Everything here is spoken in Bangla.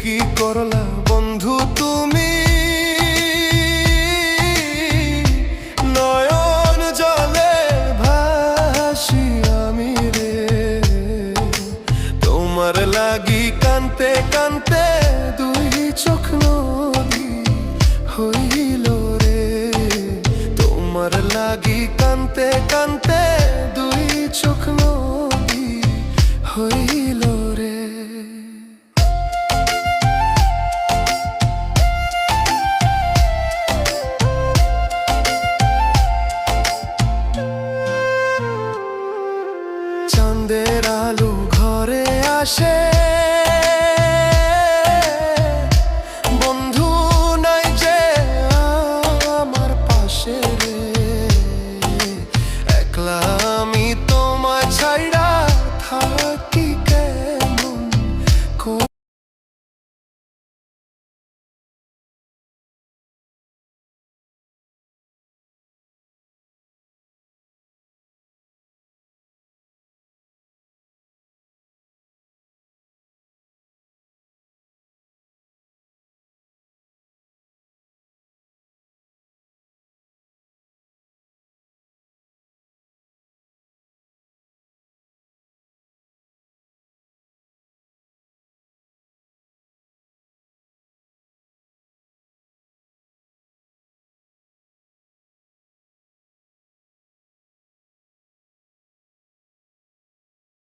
কি করলা বন্ধু তুমি, নয়ন জলে ভাসি আমি রে। তোমার লাগি কানতে কানতে দুই চোখ নদী হইল রে। তোমার লাগি কানতে কানতে দুই চোখ নদী হইল।